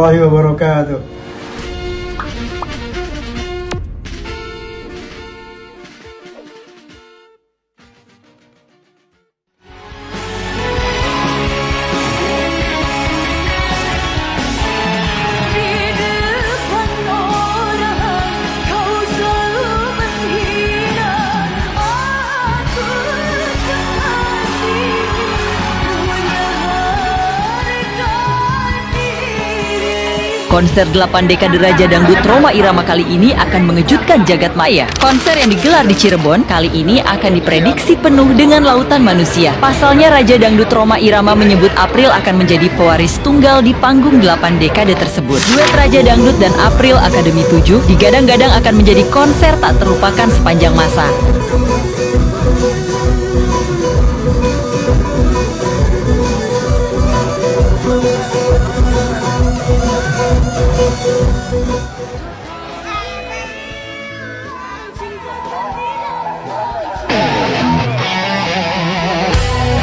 warahmatullahi wabarakatuh. Konser 8 dekade Raja Dangdut Rhoma Irama kali ini akan mengejutkan jagat maya. Konser yang digelar di Cirebon kali ini akan diprediksi penuh dengan lautan manusia. Pasalnya Raja Dangdut Rhoma Irama menyebut April akan menjadi pewaris tunggal di panggung 8 dekade tersebut. Duet Raja Dangdut dan April Akademi 7 digadang-gadang akan menjadi konser tak terlupakan sepanjang masa.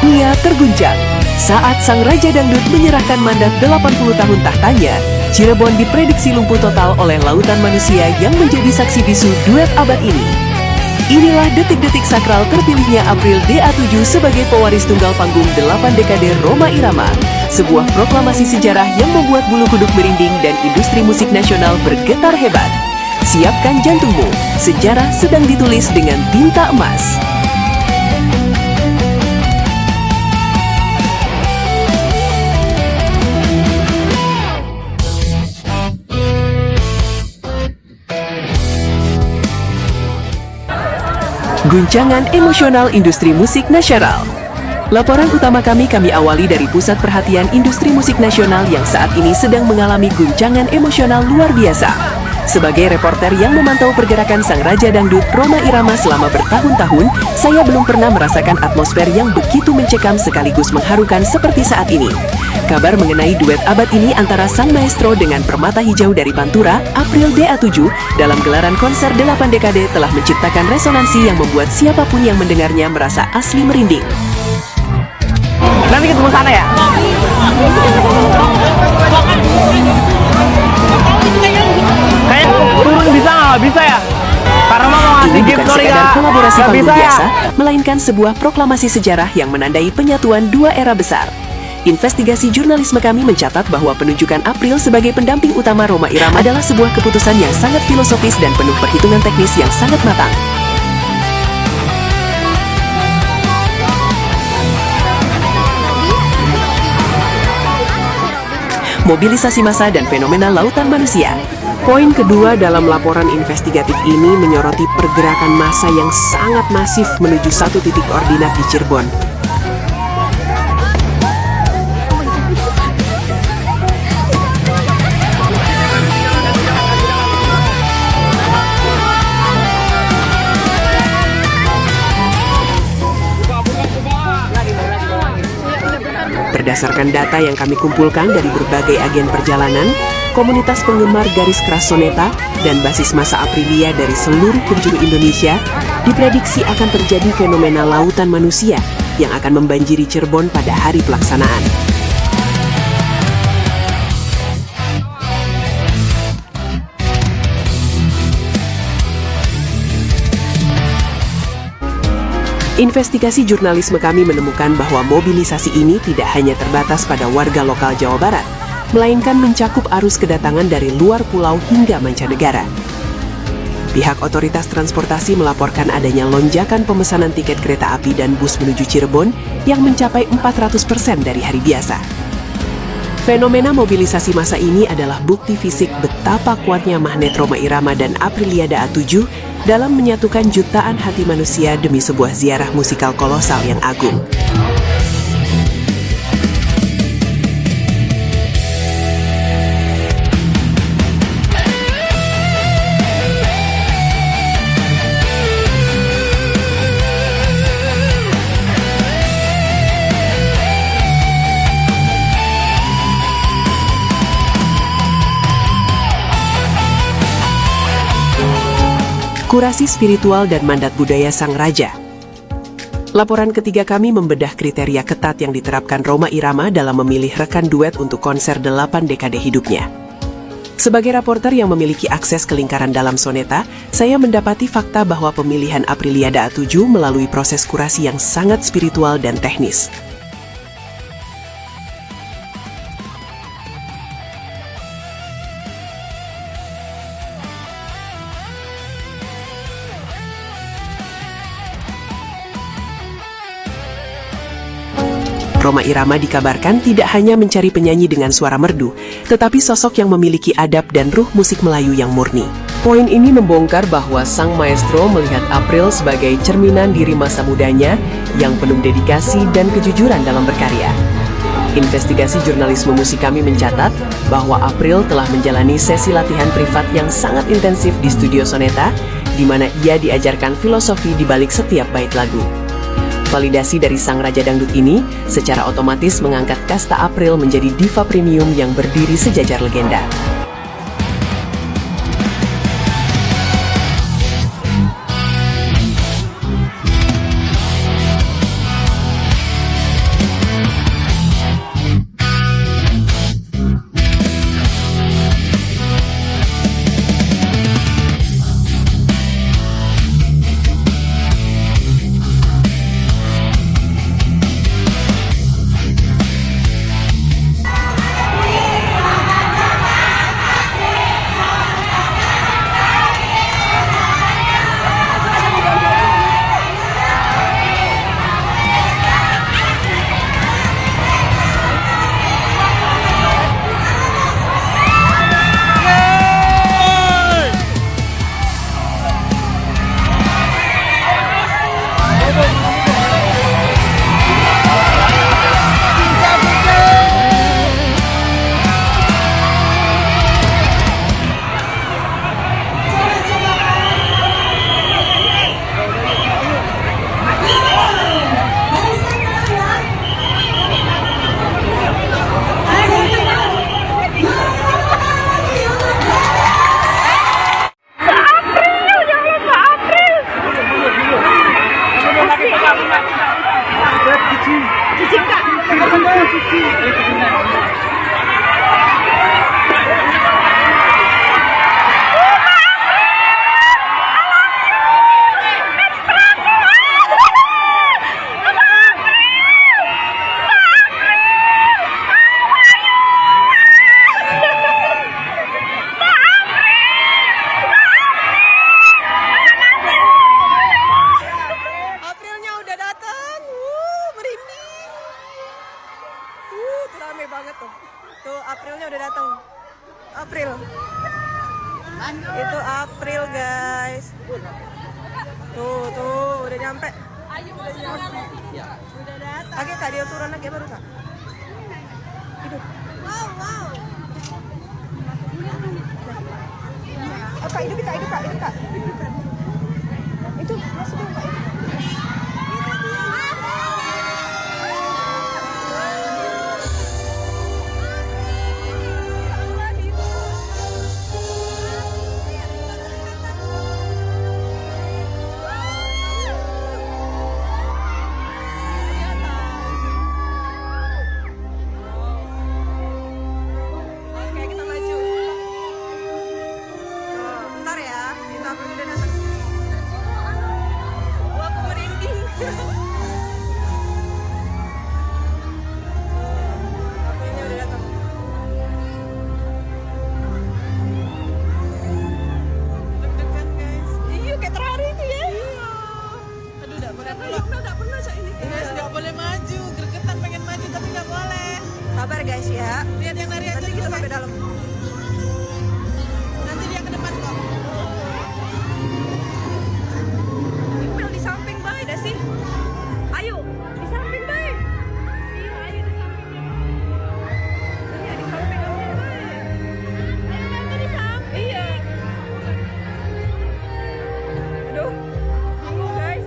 Dunia terguncang saat sang Raja Dangdut menyerahkan mandat 80 tahun tahtanya. Cirebon diprediksi lumpuh total oleh lautan manusia yang menjadi saksi bisu duet abad ini. Inilah detik-detik sakral terpilihnya April DA7 sebagai pewaris tunggal panggung 8 dekade Rhoma Irama. Sebuah proklamasi sejarah yang membuat bulu kuduk merinding dan industri musik nasional bergetar hebat. Siapkan jantungmu, sejarah sedang ditulis dengan tinta emas. Guncangan emosional industri musik nasional. Laporan utama kami awali dari Pusat Perhatian Industri Musik Nasional yang saat ini sedang mengalami guncangan emosional luar biasa. Sebagai reporter yang memantau pergerakan sang Raja Dangdut Rhoma Irama selama bertahun-tahun, saya belum pernah merasakan atmosfer yang begitu mencekam sekaligus mengharukan seperti saat ini. Kabar mengenai duet abad ini antara sang maestro dengan permata hijau dari Pantura, April DA7, dalam gelaran konser 8 dekade telah menciptakan resonansi yang membuat siapapun yang mendengarnya merasa asli merinding. Nanti ketemu sana ya? Kayak turun bisa nggak bisa ya? Karena mau ngasih Ini gift, bukan sorry sekadar Kak. kolaborasi Nggak panggung bisa ya? biasa, melainkan sebuah proklamasi sejarah yang menandai penyatuan dua era besar. Investigasi jurnalisme kami mencatat bahwa penunjukan April sebagai pendamping utama Rhoma Irama adalah sebuah keputusan yang sangat filosofis dan penuh perhitungan teknis yang sangat matang. Mobilisasi massa dan fenomena lautan manusia. Poin kedua dalam laporan investigatif ini menyoroti pergerakan massa yang sangat masif menuju satu titik koordinat di Cirebon. Berdasarkan data yang kami kumpulkan dari berbagai agen perjalanan, komunitas penggemar garis keras soneta, dan basis massa Aprilia dari seluruh penjuru Indonesia, diprediksi akan terjadi fenomena lautan manusia yang akan membanjiri Cirebon pada hari pelaksanaan. Investigasi jurnalisme kami menemukan bahwa mobilisasi ini tidak hanya terbatas pada warga lokal Jawa Barat, melainkan mencakup arus kedatangan dari luar pulau hingga mancanegara. Pihak otoritas transportasi melaporkan adanya lonjakan pemesanan tiket kereta api dan bus menuju Cirebon yang mencapai 400% dari hari biasa. Fenomena mobilisasi massa ini adalah bukti fisik betapa kuatnya magnet Rhoma Irama dan Aprilia DA7 dalam menyatukan jutaan hati manusia demi sebuah ziarah musikal kolosal yang agung. Kurasi spiritual dan mandat budaya sang raja. Laporan ketiga kami membedah kriteria ketat yang diterapkan Rhoma Irama dalam memilih rekan duet untuk konser 8 dekade hidupnya. Sebagai raporter yang memiliki akses ke lingkaran dalam Soneta, saya mendapati fakta bahwa pemilihan Apriliada A7 melalui proses kurasi yang sangat spiritual dan teknis. Rhoma Irama dikabarkan tidak hanya mencari penyanyi dengan suara merdu, tetapi sosok yang memiliki adab dan ruh musik Melayu yang murni. Poin ini membongkar bahwa sang maestro melihat April sebagai cerminan diri masa mudanya yang penuh dedikasi dan kejujuran dalam berkarya. Investigasi jurnalisme musik kami mencatat bahwa April telah menjalani sesi latihan privat yang sangat intensif di studio Soneta, di mana ia diajarkan filosofi di balik setiap bait lagu. Validasi dari sang raja dangdut ini secara otomatis mengangkat kasta April menjadi diva premium yang berdiri sejajar legenda. Rame banget tuh. Tuh Aprilnya udah datang. April. Itu April, guys. Tuh udah nyampe. Udah datang. Oke, Kak, dia turun lagi baru, Kak. Hidup. Wow. Oh, Kak, hidup, Kak. Itu masuk dulu, Kak. Sabar guys ya. Lihat yang lari nanti kita sampai dalam. Nanti dia ke depan kok. Ipel di samping baik dah sih. Ayo di samping baik. Iya ayo di sampingnya. Iya di samping baik. Ayo nanti di samping. Iya. Aduh. Bingung guys.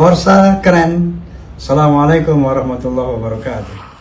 Forza keren. Assalamualaikum warahmatullahi wabarakatuh.